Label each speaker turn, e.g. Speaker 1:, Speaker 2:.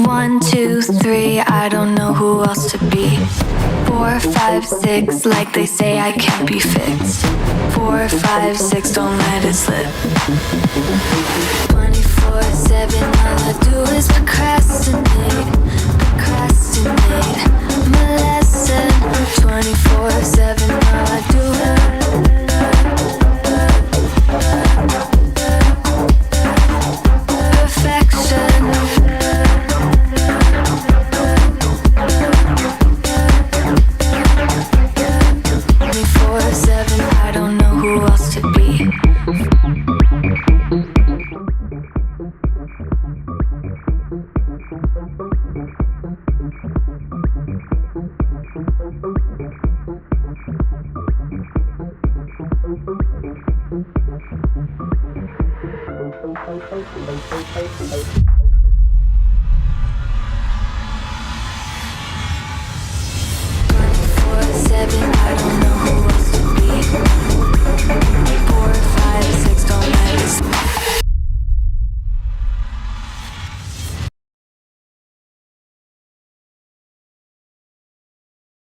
Speaker 1: 1, 2, 3, I don't know who else to be. 4, 5, 6, like they say I can't be fixed. 4, 5, 6, don't let it slip. 24/7, all I do is procrastinate. Procrastinate, my lesson. 24/7, all I do perfection. 24/7, I don't know who else to be.